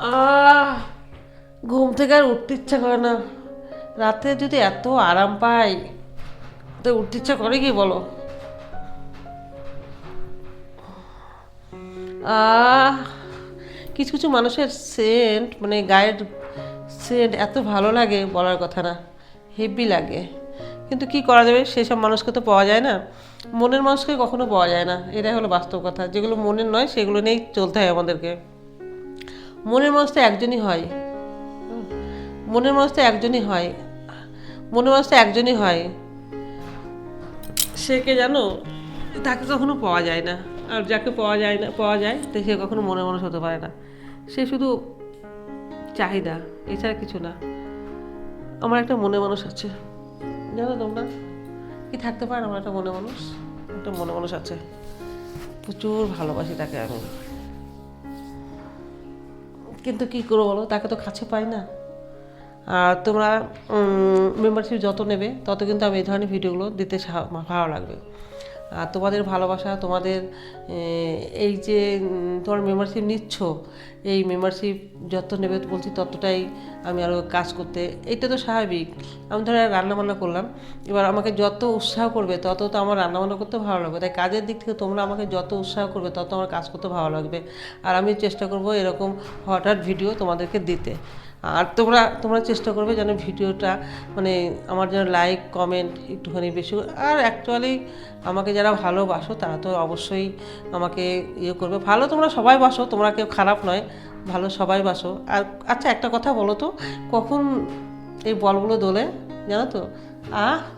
আহ ঘুম থেকে আর উঠতে ইচ্ছা করে না। রাতে যদি এত আরাম পাই তো উঠতে ইচ্ছা করে কি বলো? আহ কিছু কিছু মানুষের সেন্ট মানে গায়ের সেন্ট এত ভালো লাগে বলার কথা না, হেভি লাগে। কিন্তু কি করা যাবে, সেসব মানুষকে তো পাওয়া যায় না। মনের মানুষকে কখনো পাওয়া যায় না, এটাই হলো বাস্তব কথা। যেগুলো মনের নয় সেগুলো নিয়েই চলতে হয় আমাদেরকে। মনের মানুষ তো একজনই হয়। মনের মানুষ তো একজনই হয়। মনের মানুষ তো একজনই হয়। সে কে জানো, তাকে কখনো পাওয়া যায় না। আর যাকে পাওয়া যায় না, পাওয়া যায় তো সে কখনো মনের মানুষ হতে পারে না। সে শুধু চাহিদা, এছাড়া কিছু না। আমার একটা মনে মানুষ আছে, জানো তোমরা? কি থাকতে পারে আমার একটা মনে মানুষ? একটা মনে মানুষ আছে, প্রচুর ভালোবাসি তাকে আমি। কিন্তু কি করবো বলো, তাকে তো কাছে পাই না। আর তোমরা মেম্বারশিপ যত নেবে তত কিন্তু আমি এই ধরনের ভিডিওগুলো দিতে ভালো লাগবে। আর তোমাদের ভালোবাসা, তোমাদের এই যে তোমার মেম্বারশিপ নিচ্ছ, এই মেম্বারশিপ যত নেবে বলছি ততটাই আমি আরও কাজ করতে, এটা তো স্বাভাবিক। আমি ধরো রান্নাবান্না করলাম, এবার আমাকে যত উৎসাহ করবে তত তো আমার রান্নাবান্না করতে ভালো লাগবে। তাই কাজের দিক থেকে তোমরা আমাকে যত উৎসাহ করবে তত আমার কাজ করতে ভালো লাগবে। আর আমি চেষ্টা করব এরকম হঠাৎ ভিডিও তোমাদেরকে দিতে। আর তোমরা তোমরা চেষ্টা করবে যেন ভিডিওটা মানে আমার যেন লাইক কমেন্ট একটুখানি বেশি। আর অ্যাকচুয়ালি আমাকে যারা ভালোবাসো তারা তো অবশ্যই আমাকে ইয়ে করবে। ভালো তোমরা সবাই বাসো, তোমরা কেউ খারাপ নয়, ভালো সবাই বাসো। আর আচ্ছা একটা কথা বলো তো, কখন এই বলগুলো দোলে জানো তো?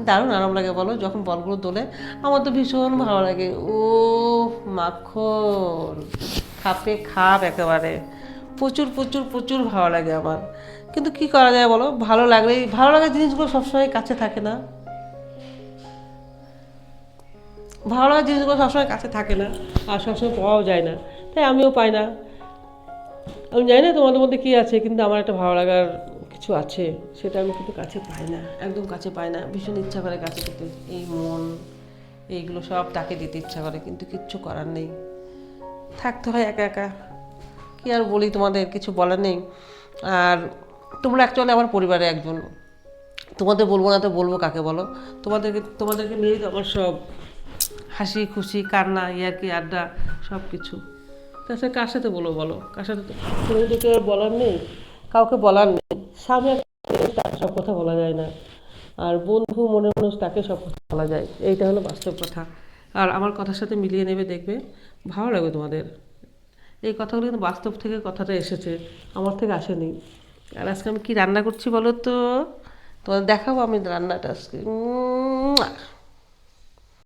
দারুণ আরাম লাগে বলো যখন বলগুলো দোলে। আমার তো ভীষণ ভালো লাগে। ও মাখন, খাপে খাপ একেবারে, প্রচুর প্রচুর প্রচুর ভালো লাগে আমার। কিন্তু কি করা যায় বলো, ভালো লাগলেই, ভালো লাগার জিনিসগুলো সবসময় কাছে থাকে না। ভালো লাগার জিনিসগুলো সবসময় কাছে থাকে না, আর সবসময় পাওয়াও যায় না। তাই আমিও পাই না। আমি জানি না তোমাদের মধ্যে কী আছে, কিন্তু আমার একটা ভালো লাগার কিছু আছে, সেটা আমি কিন্তু কাছে পাই না, একদম কাছে পাই না। ভীষণ ইচ্ছা করে কাছে পেতে, এই মন এইগুলো সব তাকে দিতে ইচ্ছা করে, কিন্তু কিচ্ছু করার নেই, থাকতে হয় একা একা। কী আর বলি, তোমাদের কিছু বলার নেই। আর তোমরা অ্যাকচুয়ালি আমার পরিবারে একজন। তোমাদের বলবো না তো বলবো কাকে বলো? তোমাদেরকে নিয়েই তো আমার সব হাসি খুশি কান্না ইয়ার্কি আড্ডা সব কিছু। তাছাড়া কার সাথে বলো বলো, কার সাথে? তুমি তো কেউ বলার নেই, কাউকে বলার নেই। স্বামী তার সব কথা বলা যায় না, আর বন্ধু মনের মানুষ তাকে সব কথা বলা যায়, এইটা হলো বাস্তব কথা। আর আমার কথার সাথে মিলিয়ে নেবে, দেখবে ভালো লাগবে তোমাদের। এই কথাগুলো কিন্তু বাস্তব থেকে কথাটা এসেছে, আমার থেকে আসেনি। আর আজকে আমি কি রান্না করছি বলো তো? তোমাদের দেখাবো আমি রান্নাটা আজকে।